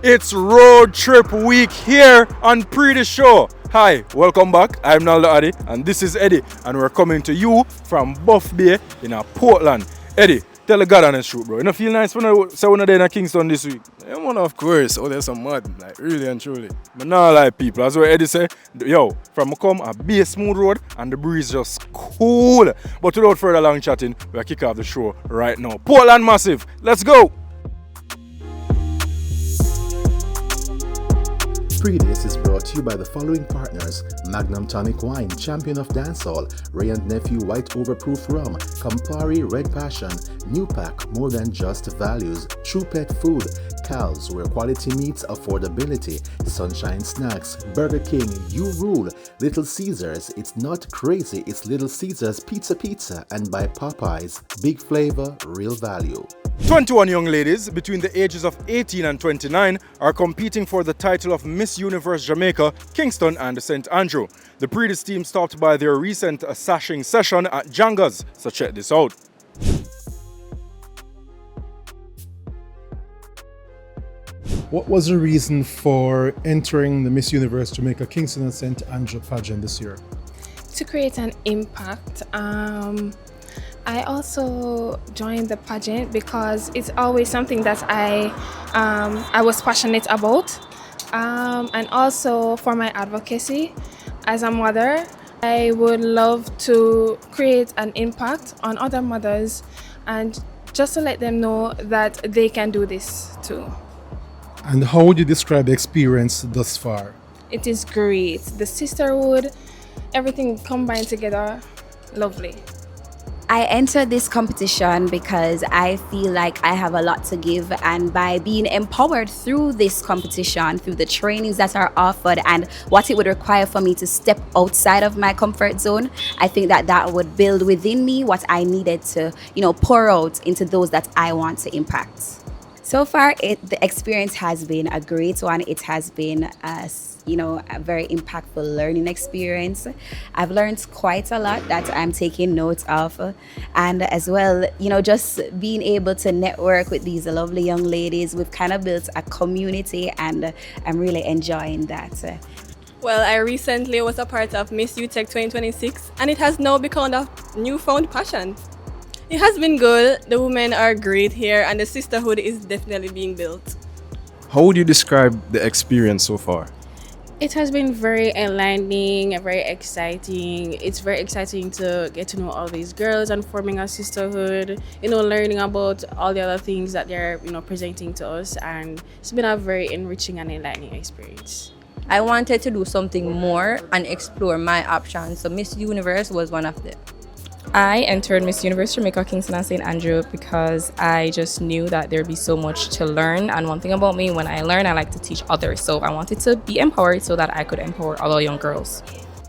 It's road trip week here on Pree Dis Show. Hi, welcome back. I'm Naldo Addi and this is Edie, and we're coming to you from Buff Bay in Portland. Edie, tell the God honest truth, bro. You don't feel nice when I say when I in Kingston this week? Yeah, man, of course. Oh, there's some mud, like really and truly. But now like people, that's what Edie say. Yo, from come a be a smooth road and the breeze just cool. But without further long chatting, we'll kick off the show right now. Portland Massive, let's go! Pree Dis is brought to you by the following partners: Magnum Tonic Wine, Champion of Dancehall, Ray and Nephew White Overproof Rum, Campari Red Passion, New Pack, More Than Just Values, True Pet Food, Cal's, where quality meets affordability, Sunshine Snacks, Burger King, You Rule, Little Caesars, It's Not Crazy, It's Little Caesars Pizza, and by Popeyes, Big Flavor, Real Value. 21 young ladies between the ages of 18 and 29 are competing for the title of Miss Universe Jamaica, Kingston and St. Andrew. The Pree Dis team stopped by their recent Sashing session at Jangas, so check this out. What was the reason for entering the Miss Universe Jamaica Kingston and St. Andrew pageant this year? To create an impact. I also joined the pageant because it's always something that I was passionate about, and also for my advocacy as a mother. I would love to create an impact on other mothers and just to let them know that they can do this too. And how would you describe the experience thus far? It is great. The sisterhood, everything combined together, lovely. I entered this competition because I feel like I have a lot to give, and by being empowered through this competition, through the trainings that are offered and what it would require for me to step outside of my comfort zone, I think that would build within me what I needed to, pour out into those that I want to impact. So far, the experience has been a great one. It has been a very impactful learning experience. I've learned quite a lot that I'm taking notes of, and as well, just being able to network with these lovely young ladies. We've kind of built a community, and I'm really enjoying that. Well, I recently was a part of Miss UTech 2026, and it has now become a newfound passion. It has been good. The women are great here, and the sisterhood is definitely being built. How would you describe the experience so far? It has been very enlightening, very exciting. It's very exciting to get to know all these girls and forming a sisterhood, learning about all the other things that they're, presenting to us. And it's been a very enriching and enlightening experience. I wanted to do something more and explore my options. So Miss Universe was one of them. I entered Miss Universe Jamaica Kingston and St. Andrew because I just knew that there'd be so much to learn, and one thing about me, when I learn, I like to teach others. So I wanted to be empowered so that I could empower other young girls.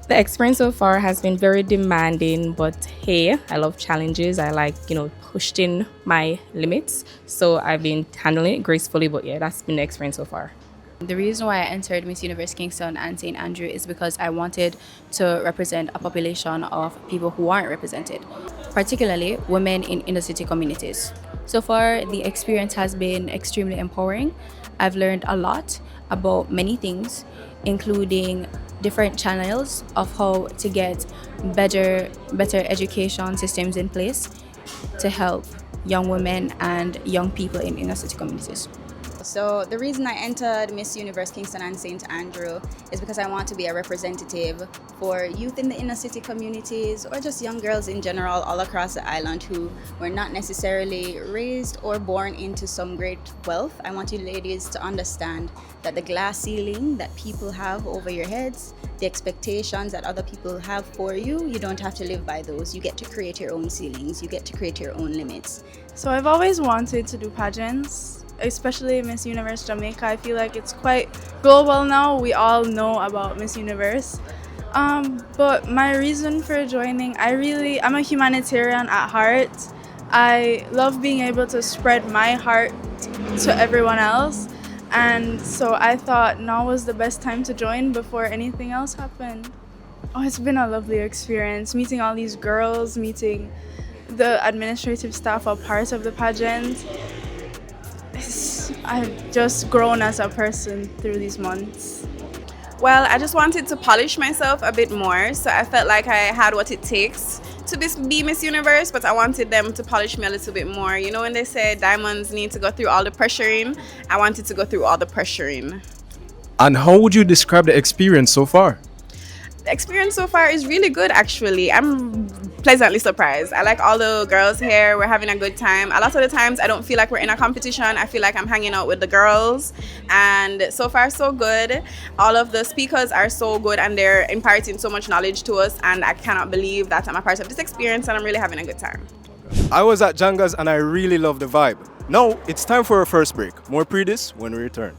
The experience so far has been very demanding, but hey, I love challenges. I like, pushed in my limits. So I've been handling it gracefully, but yeah, that's been the experience so far. The reason why I entered Miss Universe Kingston and St. Andrew is because I wanted to represent a population of people who aren't represented, particularly women in inner city communities. So far, the experience has been extremely empowering. I've learned a lot about many things, including different channels of how to get better education systems in place to help young women and young people in inner city communities. So the reason I entered Miss Universe Kingston and St. Andrew is because I want to be a representative for youth in the inner city communities, or just young girls in general all across the island who were not necessarily raised or born into some great wealth. I want you ladies to understand that the glass ceiling that people have over your heads, the expectations that other people have for you, you don't have to live by those. You get to create your own ceilings. You get to create your own limits. So I've always wanted to do pageants, especially Miss Universe Jamaica. I feel like it's quite global now. We all know about Miss Universe. But my reason for joining, I'm a humanitarian at heart. I love being able to spread my heart to everyone else. And so I thought now was the best time to join before anything else happened. Oh, it's been a lovely experience, meeting all these girls, meeting the administrative staff are part of the pageant. I've just grown as a person through these months. Well, I just wanted to polish myself a bit more, so I felt like I had what it takes to be Miss Universe, but I wanted them to polish me a little bit more. You know when they say diamonds need to go through all the pressuring? I wanted to go through all the pressuring. And how would you describe the experience so far? The experience so far is really good, actually. I'm pleasantly surprised. I like all the girls here. We're having a good time. A lot of the times I don't feel like we're in a competition. I feel like I'm hanging out with the girls, and so far so good. All of the speakers are so good and they're imparting so much knowledge to us, and I cannot believe that I'm a part of this experience and I'm really having a good time. I was at Jangas and I really love the vibe. Now it's time for our first break. More Pree Dis when we return.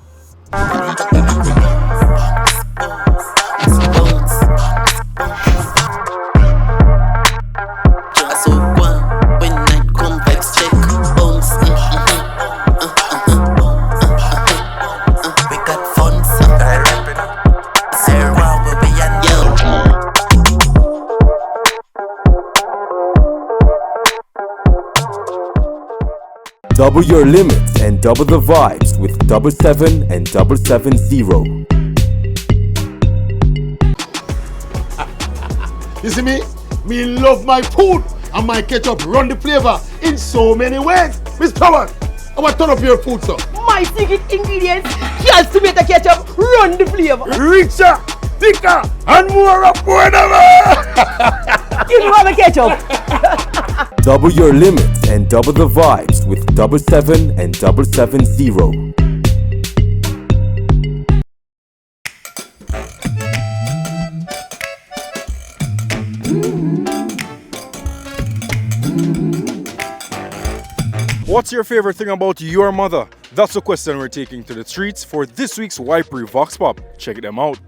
Double your limits and double the vibes with 77 and 770. You see me? Me love my food and my ketchup run the flavor in so many ways. Miss Howard, I want to turn up your food, sir. My secret ingredients, just to make the ketchup run the flavor. Richer, thicker, and more affordable. Give me the ketchup. Double your limits and double the vibes with 77 and 770. What's your favorite thing about your mother? That's the question we're taking to the streets for this week's YPree Vox Pop. Check them out.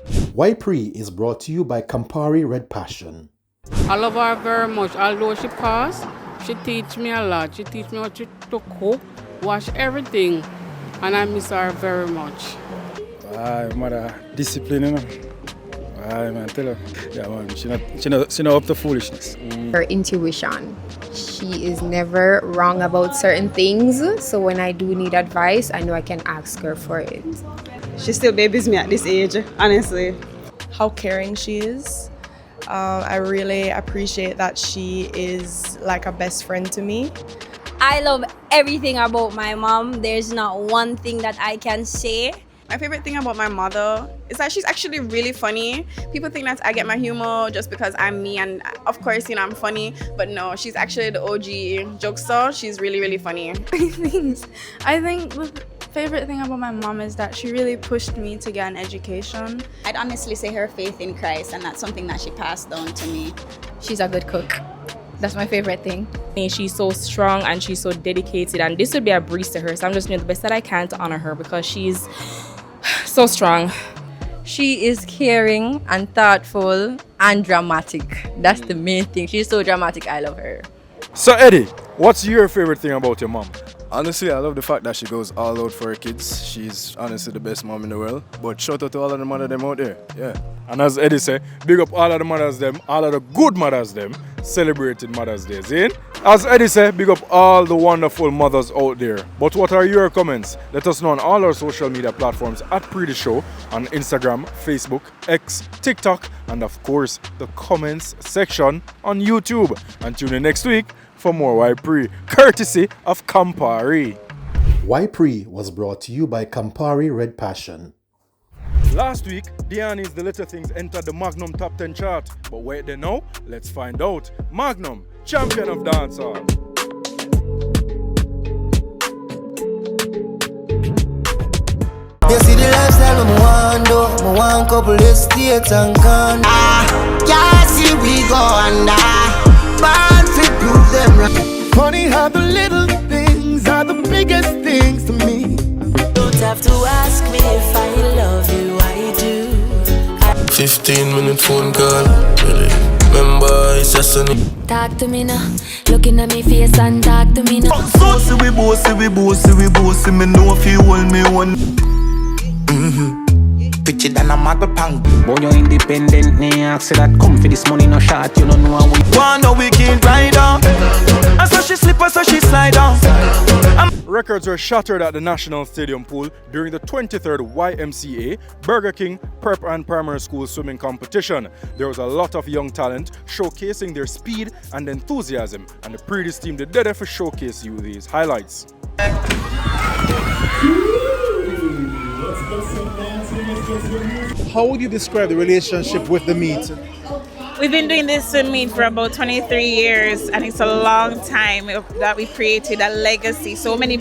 YPree is brought to you by Campari Red Passion. I love her very much. Although she passed, she teach me a lot. She teach me how to cook, wash everything, and I miss her very much. Mother, discipline, you know. Man, tell her. Yeah, man, she not up to foolishness. Her intuition. She is never wrong about certain things, so when I do need advice, I know I can ask her for it. She still babies me at this age, honestly. How caring she is. I really appreciate that she is like a best friend to me. I love everything about my mom. There's not one thing that I can say. My favorite thing about my mother is that she's actually really funny. People think that I get my humor just because I'm me, and of course, you know, I'm funny, but no, she's actually the OG jokester. She's really, really funny. I think the favorite thing about my mom is that she really pushed me to get an education. I'd honestly say her faith in Christ, and that's something that she passed down to me. She's a good cook. That's my favorite thing. She's so strong and she's so dedicated, and this would be a breeze to her, so I'm just doing the best that I can to honor her because she's so strong. She is caring and thoughtful and dramatic. That's the main thing. She's so dramatic. I love her. So Eddie, what's your favorite thing about your mom? Honestly, I love the fact that she goes all out for her kids. She's honestly the best mom in the world. But shout out to all of the mothers them out there. Yeah. And as Eddie said, big up all of the mothers them, all of the good mothers them, celebrating Mother's Day. See? As Eddie said, big up all the wonderful mothers out there. But what are your comments? Let us know on all our social media platforms at Pree Dis Show on Instagram, Facebook, X, TikTok, and of course the comments section on YouTube. And tune in next week for more YPree, courtesy of Campari. YPree was brought to you by Campari Red Passion. Last week, Diani's The Little Things entered the Magnum Top 10 chart. But wait there now, let's find out. Magnum, champion of dancehall. You see the lifestyle I'm want do, I want couple estates and con. Yeah, see we go under. Born to prove them right. Funny how the little things are the biggest things to me. Don't have to ask me if I love you, I do. 15-minute phone call, really. Remember, it's just a Talk to me now, looking at me face and talk to me now. So see we bossy, me know if you hold me one. Pick richer than a muggle pang. But you're independent, nah, say that come for this money, no shot, you don't know how we. One no wicked rider. And so she slip and so she slide down. Records were shattered at the National Stadium pool during the 23rd YMCA Burger King Prep and Primary School swimming competition. There was a lot of young talent showcasing their speed and enthusiasm, and the Pree Dis team did better for showcase you these highlights. How would you describe the relationship with the meet? We've been doing this swim meet for about 23 years, and it's a long time that we created a legacy. So many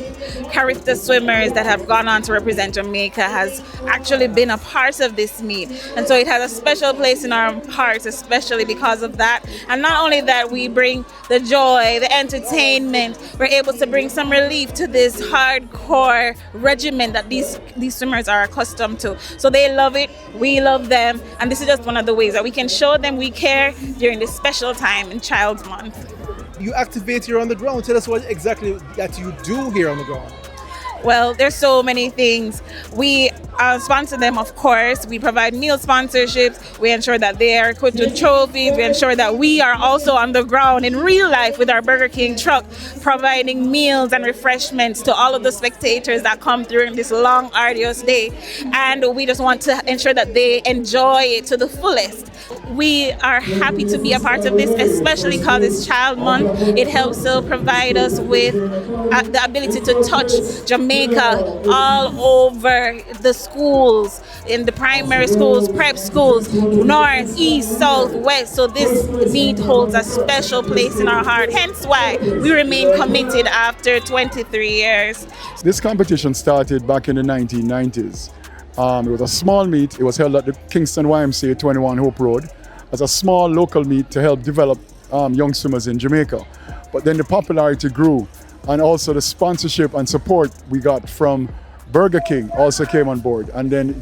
character swimmers that have gone on to represent Jamaica has actually been a part of this meet. And so it has a special place in our hearts, especially because of that. And not only that, we bring the joy, the entertainment. We're able to bring some relief to this hardcore regimen that these swimmers are accustomed to. So they love it, we love them, and this is just one of the ways that we can show them we care during this special time in Child's Month. You activate here on the ground. Tell us what exactly that you do here on the ground. Well, there's so many things. We sponsor them, of course. We provide meal sponsorships. We ensure that they are equipped with trophies. We ensure that we are also on the ground in real life with our Burger King truck, providing meals and refreshments to all of the spectators that come during this long, arduous day. And we just want to ensure that they enjoy it to the fullest. We are happy to be a part of this, especially because it's Child Month. It helps to provide us with the ability to touch Jamaica all over the schools, in the primary schools, prep schools, north, east, south, west. So this meet holds a special place in our heart, hence why we remain committed after 23 years. This competition started back in the 1990s. It was a small meet. It was held at the Kingston YMCA 21 Hope Road as a small local meet to help develop young swimmers in Jamaica. But then the popularity grew, and also the sponsorship and support we got from Burger King also came on board. And then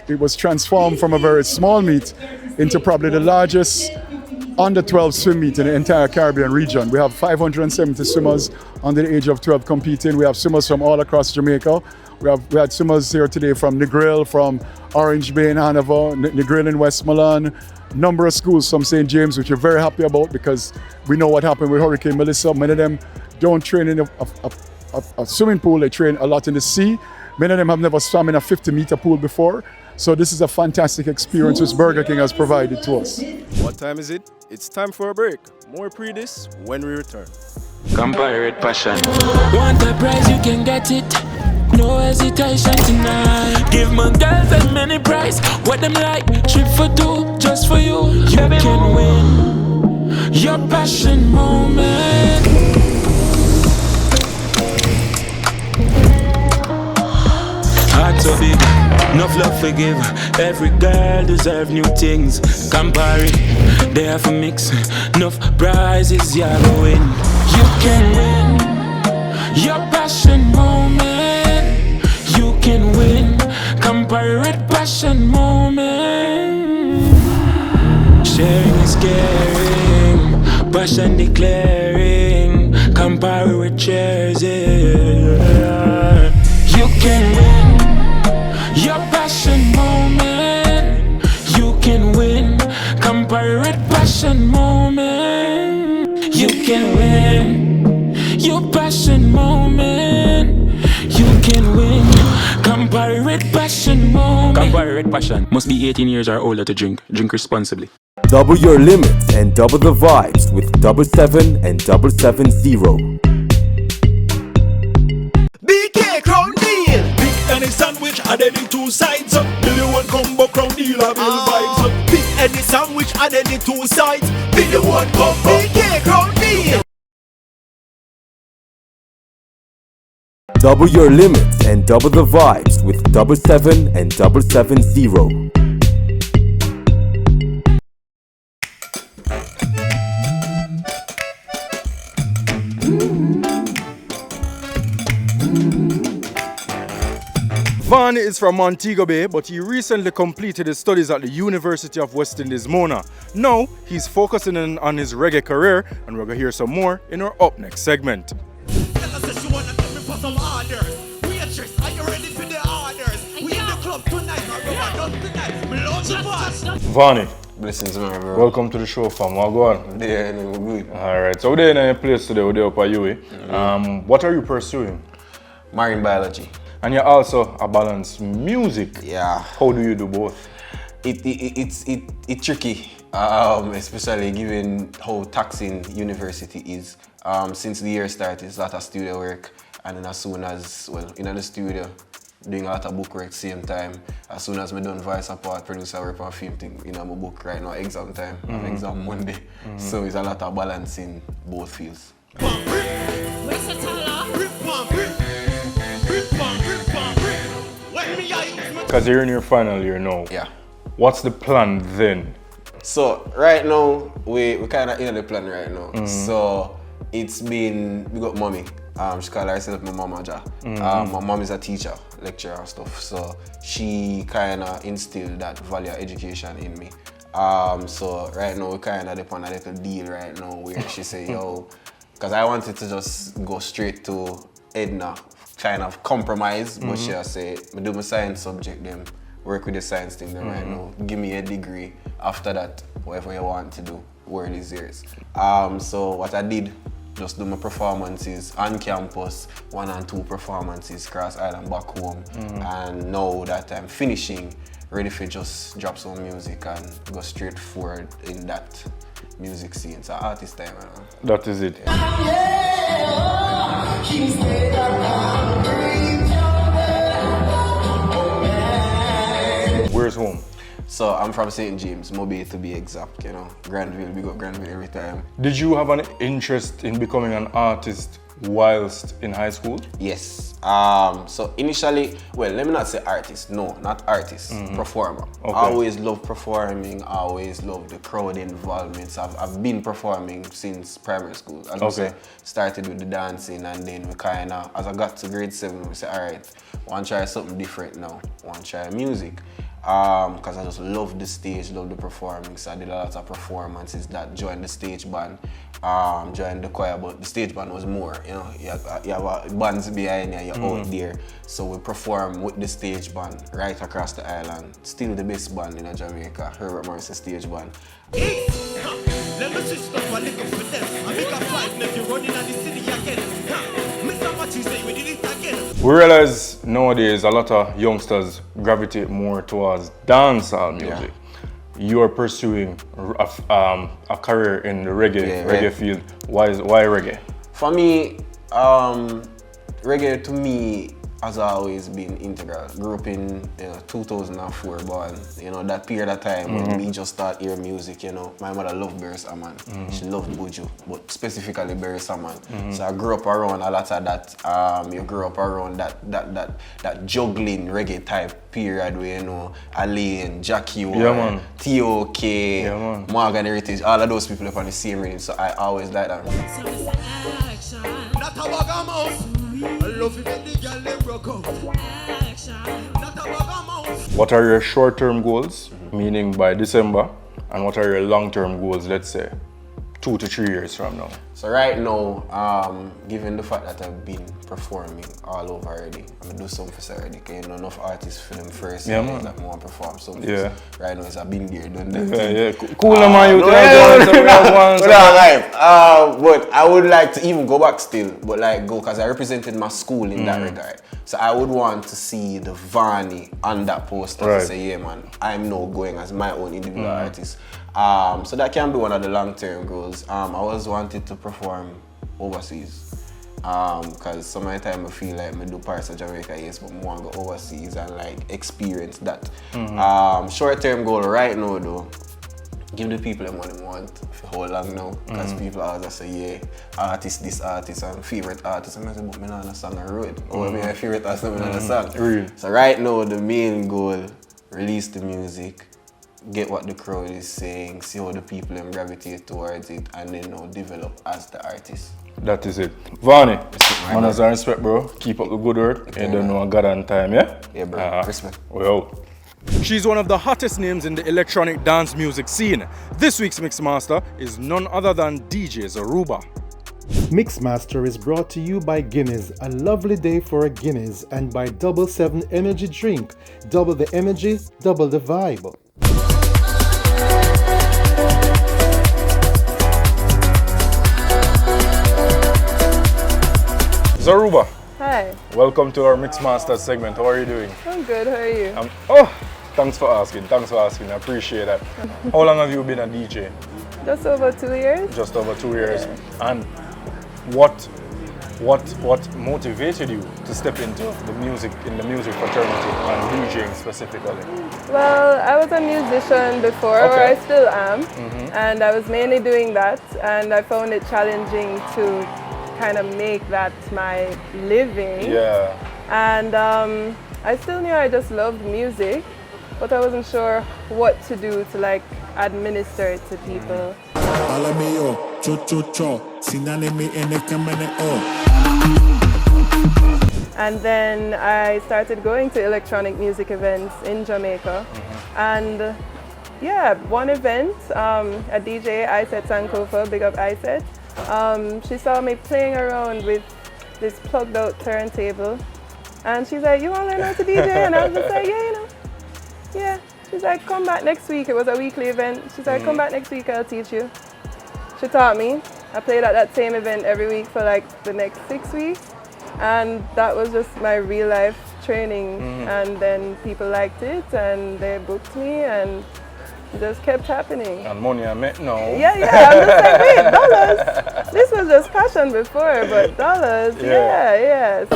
it was transformed from a very small meet into probably the largest under 12 swim meet in the entire Caribbean region. We have 570 swimmers under the age of 12 competing. We have swimmers from all across Jamaica. We had swimmers here today from Negril, from Orange Bay in Hanover, Negril in Westmoreland, number of schools from St. James, which we're very happy about because we know what happened with Hurricane Melissa. Many of them don't train in a swimming pool, they train a lot in the sea. Many of them have never swum in a 50-meter pool before. So this is a fantastic experience which Burger King has provided to us. What time is it? It's time for a break. More Pree Dis when we return. Compare it, passion. Want a prize, you can get it. No hesitation tonight. Give my girls as many prize. What them like, trip for two, just for you. You can win your passion moment. Heart so big, enough love forgive. Every girl deserve new things. Compare it, they have a mix. Enough prizes, yeah, go win. You can win your passion moment. You can win, compare it, passion moment. Sharing is caring, passion declaring. Compare with cheers, yeah. You can win your passion moment. You can win, compare it, passion moment. You can win your passion moment. You can win, compare it, passion moment. Compare it, passion. Must be 18 years or older to drink. Drink responsibly. Double your limits and double the vibes with 77 and 770. BK Crown Deal. Big any sandwich added the two sides. Billy one combo Crown Deal a bill vibes. Big any sandwich added the two sides. Billy one combo BK Crown Deal. Double your limits and double the vibes with 77 and 770. Vannii is from Montego Bay, but he recently completed his studies at the University of West Indies, Mona. Now, he's focusing on his reggae career, and we're going to hear some more in our up next segment. Some orders. We in the club Vannii, Blessings, man, bro. welcome to the show, fam. What go on? Yeah, no, good. Alright, so we're in a place today, we're up at UE. What are you pursuing? Marine biology. And you're also a balanced music. Yeah. How do you do both? It's tricky, especially given how taxing university is. Since the year started, it's a lot of studio work, and then as soon as, well, in the studio, doing a lot of book work same time. As soon as I done voice support, producer work on film thing, my book right now, exam time, exam Monday. So it's a lot of balancing both fields. Because you're in your final year now. Yeah. What's the plan then? So right now, we kind of in the plan right now. So it's been, we got mommy. She called herself my mama ja. My mom is a teacher, lecturer and stuff. So she kind of instilled that value of education in me. So right now we kind of on a little deal right now where she say, yo, because I wanted to just go straight to Edna, kind of compromise, but she say, I do my science subject them, work with the science thing then right now, give me a degree. After that, whatever you want to do, world is yours. So what I did, just do my performances on campus, 1 and 2 performances, cross island back home. And now that I'm finishing, ready for just drop some music and go straight forward in that music scene. So artist time, you know. That is it. Where's home? So I'm from St. James, Mobile to be exact, you know. Granville, we got Granville every time. Did you have an interest in becoming an artist whilst in high school? Yes. So initially, well, let me not say artist. No, not artist. Performer. Okay. Always loved performing. Always loved the crowd involvements. I've been performing since primary school. As I say, started with the dancing, and then we kind of, as I got to grade 7, we said, all right, want to try something different now. Want to try music. Because I just love the stage, love the performing. So I did a lot of performances that joined the stage band, joined the choir, but the stage band was more, you know, you have bands behind you, you're out there. So we perform with the stage band right across the island. Still the best band in Jamaica, Herbert Morrison stage band. Let me switch up a little for them. I make a 5 if you're running on the city again. Mr. What you say, we did it again. We realize nowadays a lot of youngsters gravitate more towards dancehall music. You are pursuing a career in the reggae field. Why reggae? For me, reggae to me has always been integral. Grew up in 2004 born, that period of time when me just start hear music, My mother loved Barry Salmon. She loved Buju, but specifically Barry Salmon. So I grew up around a lot of that. You grew up around that juggling reggae type period where Ali, Jackie, T.O.K, Morgan Heritage, all of those people up on the same rhythm. So I always like that. What are your short-term goals, meaning by December, and what are your long-term goals, let's say, 2 to 3 years from now? So right now, given the fact that I've been performing all over already, I'm gonna do something for already, because enough artists for them first that want to perform something. Yeah. Right now, it's I've been there, done that. Cool, man, you but I would like to even go back still, but go, because I represented my school in that regard. So I would want to see the Vannii on that poster to say, yeah man, I'm now going as my own individual artist. So that can be one of the long-term goals. I always wanted to perform overseas. Because some of the time I feel like I do parts of Jamaica, yes, but I want to go overseas and experience that. Short-term goal right now though, give the people them what they want for how long now. Because people always say, yeah, artist, this artist, and favorite artist. And I say, but I don't know the song I wrote. Or my favorite artist, I don't know the song. So right now, the main goal, release the music, get what the crowd is saying, see how the people them gravitate towards it, and then develop as the artist. That is it. Vannii, manners and respect, bro. Keep up the good work. Okay, and don't know God on time, yeah? Yeah, bro. Respect. We out. She's one of the hottest names in the electronic dance music scene. This week's Mixmaster is none other than DJ Zorubah. Mixmaster is brought to you by Guinness, a lovely day for a Guinness, and by Double 7 Energy Drink. Double the energy, double the vibe. Zorubah. Hi. Welcome to our Mixmaster segment. How are you doing? I'm good. How are you? Thanks for asking. I appreciate that. How long have you been a DJ? Just over 2 years. Just over 2 years. And what motivated you to step into the music fraternity and DJing specifically? Well, I was a musician before, or I still am, and I was mainly doing that, and I found it challenging to kind of make that my living. Yeah. And I still knew I just loved music, but I wasn't sure what to do to like administer it to people. And then I started going to electronic music events in Jamaica. And yeah, one event, a DJ, Iset Sankofa, big up Iset, she saw me playing around with this plugged out turntable. And she's like, you want to learn how to DJ? And I was just like, yeah, you know. Yeah. She's like, come back next week. It was a weekly event. She's like, come back next week, I'll teach you. She taught me. I played at that same event every week for like the next 6 weeks. And that was just my real life training. And then people liked it and they booked me and it just kept happening. And money I met now. Yeah, I'm just like, wait, dollars. This was just passion before, but dollars, yeah.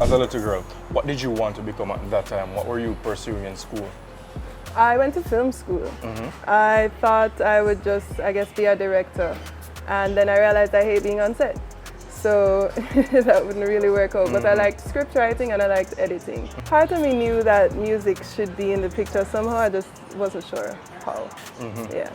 As a little girl, what did you want to become at that time? What were you pursuing in school? I went to film school. I thought I would just, I guess, be a director. And then I realized I hate being on set. So that wouldn't really work out. But I liked script writing and I liked editing. Part of me knew that music should be in the picture somehow. I just wasn't sure how. Yeah.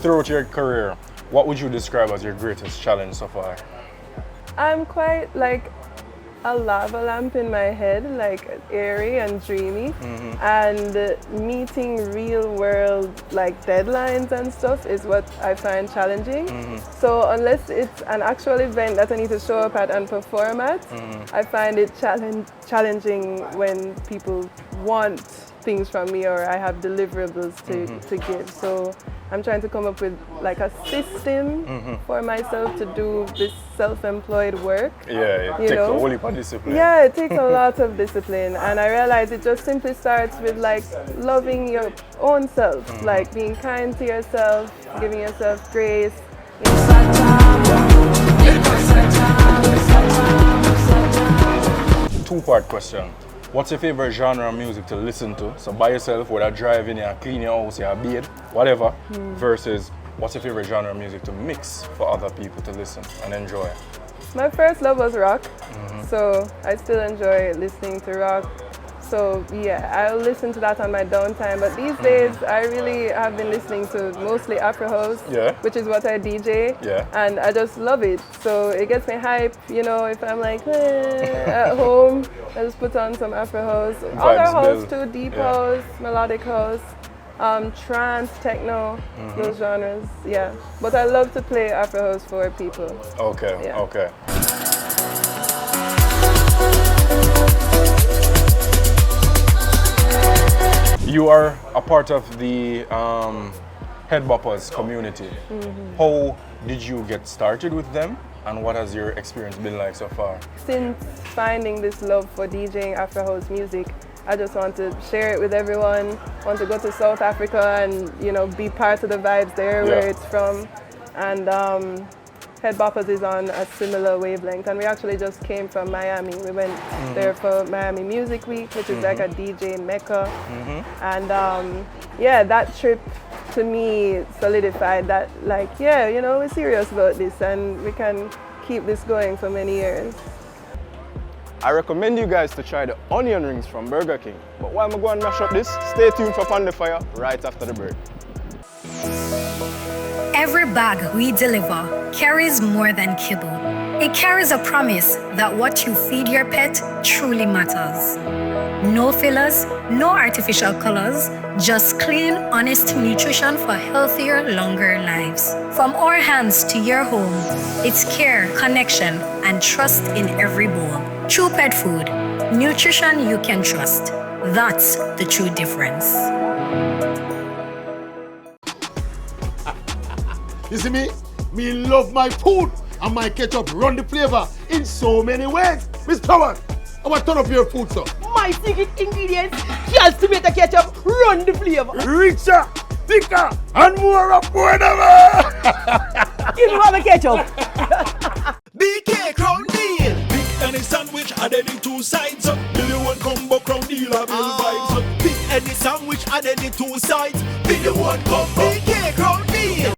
Throughout your career, what would you describe as your greatest challenge so far? I'm quite like a lava lamp in my head, like airy and dreamy. And meeting real world like deadlines and stuff is what I find challenging. So unless it's an actual event that I need to show up at and perform at, I find it challenging when people want things from me or I have deliverables to give. So I'm trying to come up with like a system for myself to do this self-employed work. Yeah, it takes a whole heap of discipline. Yeah, it takes a lot of discipline, and I realize it just simply starts with like loving your own self, like being kind to yourself, giving yourself grace. Two-part question. What's your favorite genre of music to listen to? So by yourself, whether driving, you clean your house, you bathe, whatever, versus what's your favorite genre of music to mix for other people to listen and enjoy? My first love was rock, so I still enjoy listening to rock. So yeah, I'll listen to that on my downtime. But these days, I really have been listening to mostly Afro House, which is what I DJ, and I just love it. So it gets me hype, you know, if I'm like at home, I just put on some Afro House. Other house too, deep house, melodic house, trance, techno, those genres, But I love to play Afro House for people. Okay. You are a part of the Head Boppers community. How did you get started with them and what has your experience been like so far? Since finding this love for DJing Afro House music, I just want to share it with everyone, want to go to South Africa and, you know, be part of the vibes there where it's from. And Head Boppers is on a similar wavelength, and we actually just came from Miami. We went there for Miami Music Week, which is like a DJ mecca. And that trip to me solidified that, like, you know, we're serious about this and we can keep this going for many years. I recommend you guys to try the onion rings from Burger King. But while I'm going to mash up this, stay tuned for Pan the Fyah right after the break. Every bag we deliver carries more than kibble. It carries a promise that what you feed your pet truly matters. No fillers, no artificial colors, just clean, honest nutrition for healthier, longer lives. From our hands to your home, it's care, connection, and trust in every bowl. True pet food, nutrition you can trust. That's the true difference. You see me? Me love my food and my ketchup run the flavor in so many ways. Miss Power, I want to turn up your food, sir. My secret ingredients, just tomato ketchup, run the flavor. Richer, thicker, and more affordable. Give me my ketchup. BK Crown Deal. Big any sandwich, add any two sides. Billy one combo Crown Deal, I bill vibes. Big any sandwich, add any two sides. Billy one combo. BK Crown Deal.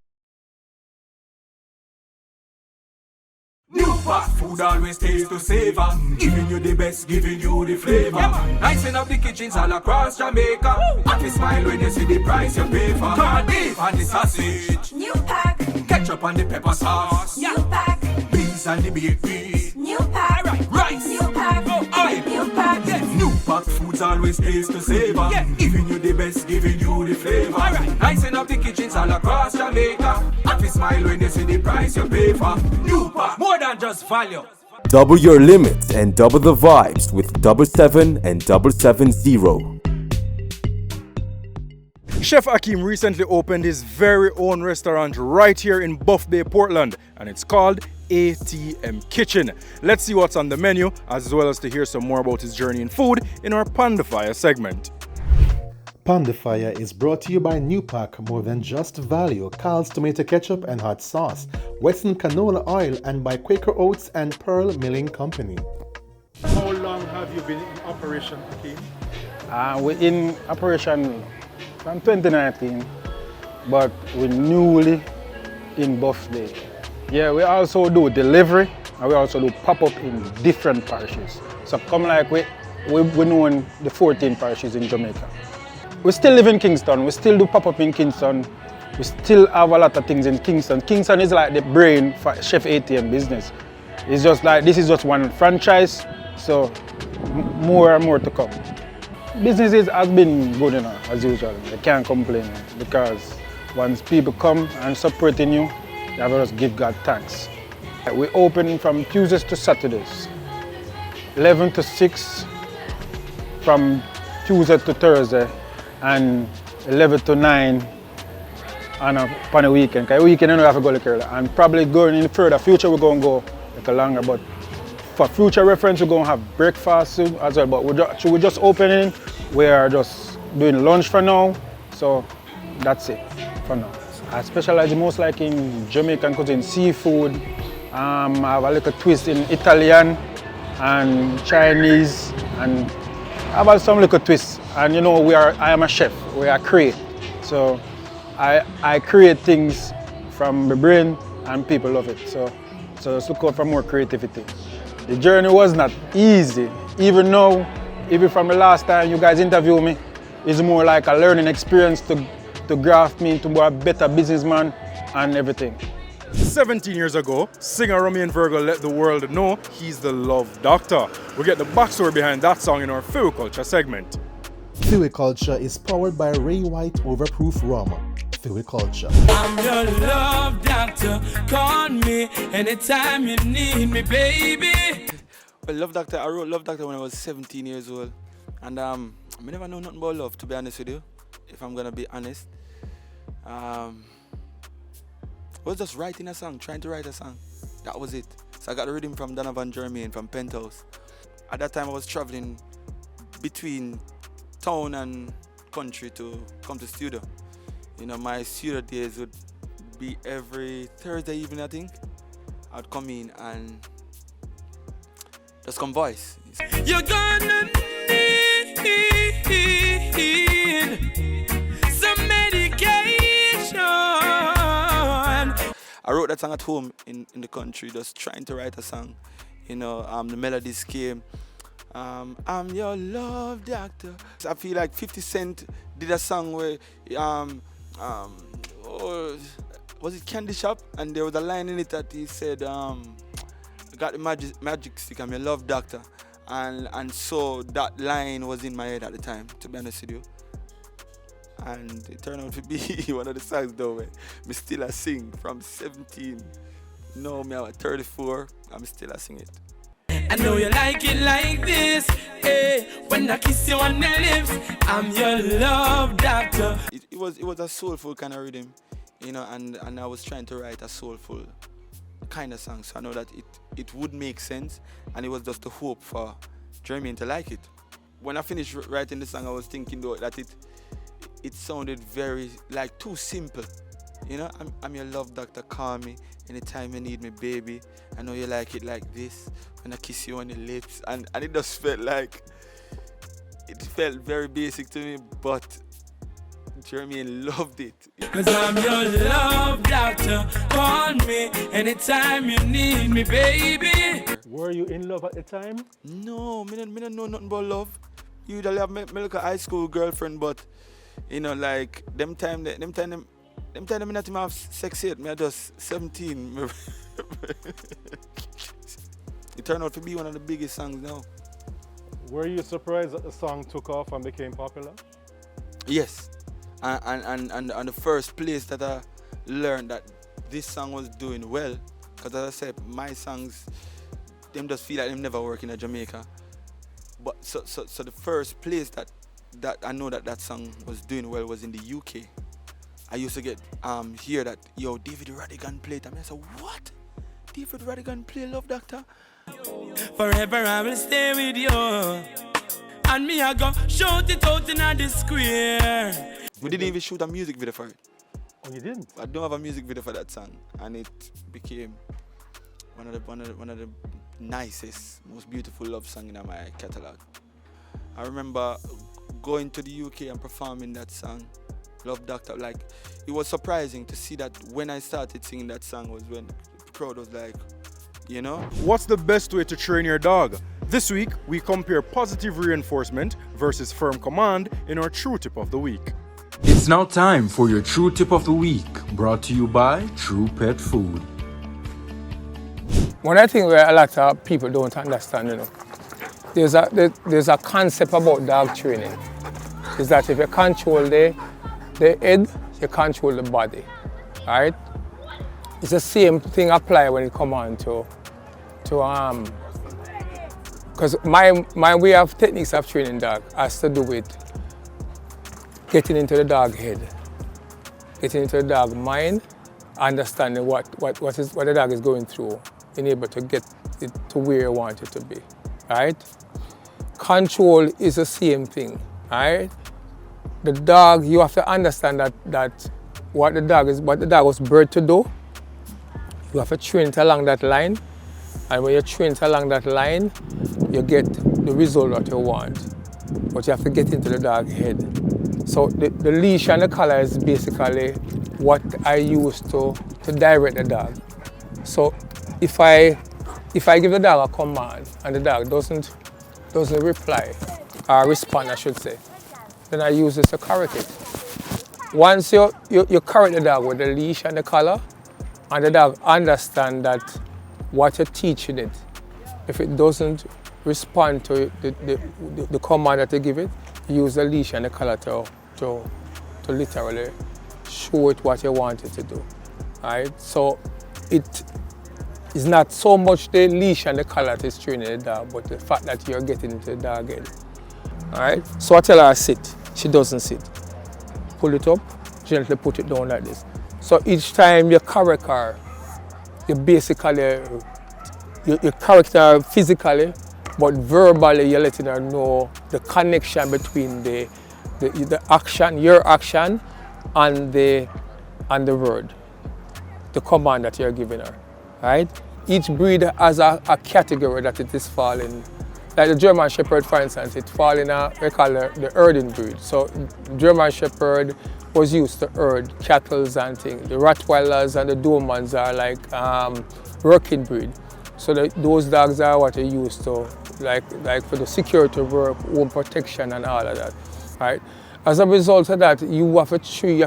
New fast food always tastes to savor. Giving you the best, giving you the flavor. Icing up the kitchens all across Jamaica. Happy smile when you see the price you pay for. Corned beef and the sausage. New pack. Ketchup and the pepper sauce. New pack. Beans and the baked beans. New pack. Rice. New pack. Oil. New pack. New pack foods always taste to savor. Giving you the best, giving you the flavor. Icing up the kitchens all across Jamaica. Happy smile when you see the price you pay for. New pack, more than just value. Double your limits and double the vibes with 77 and 770. Chef Akeem recently opened his very own restaurant right here in Buff Bay, Portland, and it's called ATM Kitchen. Let's see what's on the menu, as well as to hear some more about his journey in food in our Fyah segment. Fyah is brought to you by New Pack, more than just value, Carl's tomato ketchup and hot sauce, Western canola oil, and by Quaker Oats and Pearl Milling Company. How long have you been in operation, Akeem? We're in operation from 2019, but we're newly in Buff Bay. Yeah, we also do delivery, and we also do pop-up in different parishes. So come like we know in the 14 parishes in Jamaica. We still live in Kingston, we still do pop-up in Kingston, we still have a lot of things in Kingston. Kingston is like the brain for Chef ATM business. It's just like, this is just one franchise, so more and more to come. Business has been good enough, as usual. I can't complain, because once people come and supporting you, you have to just give God thanks. We open from Tuesdays to Saturdays, 11 to 6 from Tuesday to Thursday, and 11 to 9 on a weekend. Because weekend you don't have to go like early. And probably going in the further future we're going to go like longer. But for future reference we're going to have breakfast soon as well. But we're just opening. We are just doing lunch for now. So that's it for now. I specialize most like in Jamaican cuisine, seafood. I have a little twist in Italian and Chinese, and I have some little twists. And you know, I am a chef, we are create. So I create things from the brain and people love it. So just look out for more creativity. The journey was not easy. Even now, even from the last time you guys interviewed me, it's more like a learning experience to graft me into a better businessman and everything. 17 years ago, singer Romain Virgo let the world know he's the love doctor. We get the backstory behind that song in our Fyah Culture segment. Fyah Culture is powered by Ray White Overproof Rum. Fyah Culture. I'm your love doctor, call me anytime you need me, baby. Well, Love Doctor, I wrote Love Doctor when I was 17 years old. And I never know nothing about love, to be honest with you, if I'm gonna be honest. I was just writing a song, trying to write a song. That was it. So I got the rhythm from Donovan Jermaine from Penthouse. At that time I was traveling between town and country to come to studio. You know, my studio days would be every Thursday evening, I think. I'd come in and just come voice. You're gonna need some medication. I wrote that song at home in the country, just trying to write a song. You know, the melodies came. I'm your love doctor. I feel like 50 Cent did a song where, was it Candy Shop? And there was a line in it that he said, got the magic stick and I love Doctor. And so that line was in my head at the time, to be honest with you. And it turned out to be one of the songs though where me still a sing from 17. Now me at 34, I'm still a sing it. I know you like it like this, when I kiss you on the lips, I'm your love doctor. It was a soulful kind of rhythm, you know, and I was trying to write a soulful kind of song, so I know that it would make sense, and it was just a hope for Jermaine to like it. When I finished writing the song, I was thinking though that it sounded very, like, too simple. You know, I'm your love doctor, call me anytime you need me, baby. I know you like it like this, when I kiss you on your lips. And it just felt like, it felt very basic to me, but Jermaine loved it. Cause I'm your love doctor, call me anytime you need me, baby. Were you in love at the time? No, me don't know nothing about love. Usually I have me like a high school girlfriend, but you know, like them time me not even have sex yet. Me just 17. It turned out to be one of the biggest songs now. Were you surprised that the song took off and became popular? Yes, and the first place that I learned that this song was doing well, because as I said, my songs, them just feel like them never work in Jamaica. But so the first place that I know that song was doing well was in the UK. I used to get hear that, yo, David Radigan played it. I said, what? David Radigan play Love Doctor? Forever I will stay with you, and me I go shout it out in the square. We didn't even shoot a music video for it. Oh, you didn't? I don't have a music video for that song, and it became one of the nicest, most beautiful love song in my catalog. I remember going to the UK and performing that song, Love Doctor. Like, it was surprising to see that when I started singing that song was when the crowd was like, you know? What's the best way to train your dog? This week, we compare positive reinforcement versus firm command in our True Tip of the Week. It's now time for your True Tip of the Week, brought to you by True Pet Food. One of the things where a lot of people don't understand, you know, there's a concept about dog training. Is that if you control the head, you control the body, right? It's the same thing apply when it comes on to because my way of techniques of training dog has to do with getting into the dog head, getting into the dog mind, understanding what the dog is going through, being able to get it to where you want it to be, right? Control is the same thing, right? The dog, you have to understand that what the dog was bred to do. You have to train it along that line, and when you train it along that line, you get the result that you want. But you have to get into the dog head. So the leash and the collar is basically what I use to direct the dog. So if I give the dog a command and the dog doesn't reply, or respond, I should say, then I use this to correct it. Once you correct the dog with the leash and the collar, and the dog understand that what you're teaching it, if it doesn't respond to the command that you give it, use the leash and the collar to literally show it what you want it to do. Right? So it is not so much the leash and the collar that is training the dog, but the fact that you're getting into the dog head. Alright? So I tell her sit, she doesn't sit. Pull it up, gently put it down like this. So each time you correct her, you basically, you correct her physically, but verbally you're letting her know the connection between the action, your action, and the word, the command that you're giving her, right? Each breed has a category that it is falling. Like the German Shepherd, for instance, it falls in we call the herding breed. So German Shepherd was used to herd cattle and things. The Rottweilers and the Dobermans are like working breed. So those dogs are what they use to, like for the security work, home protection and all of that, right? As a result of that, you have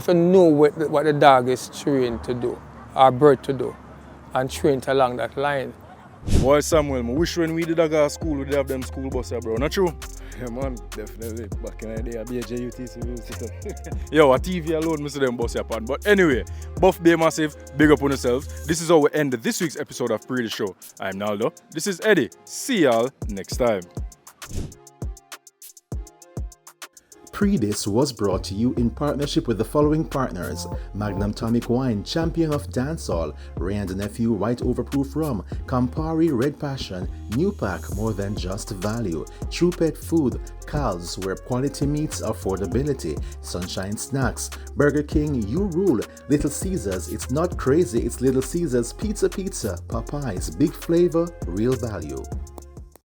to know what the dog is trained to do, or bred to do, and trained along that line. Boy Samuel, I wish when we did a school, we'd have them school bus here, bro. Not true? Yeah, man, definitely. Back in the day, I be a JUTC. Yo, a TV alone, I see them bus here, pan. But anyway, Buff Bay Massive, big up on yourselves. This is how we end this week's episode of Pree Dis Show. I'm Naldo. This is Eddie. See y'all next time. Pree Dis was brought to you in partnership with the following partners: Magnum Tonic Wine, Champion of Dancehall, Ray and Nephew White Overproof Rum, Campari Red Passion, New Pack More Than Just Value, True Pet Food, Cal's where quality meets affordability, Sunshine Snacks, Burger King You Rule, Little Caesars It's Not Crazy It's Little Caesars, Pizza, Popeyes Big Flavor Real Value.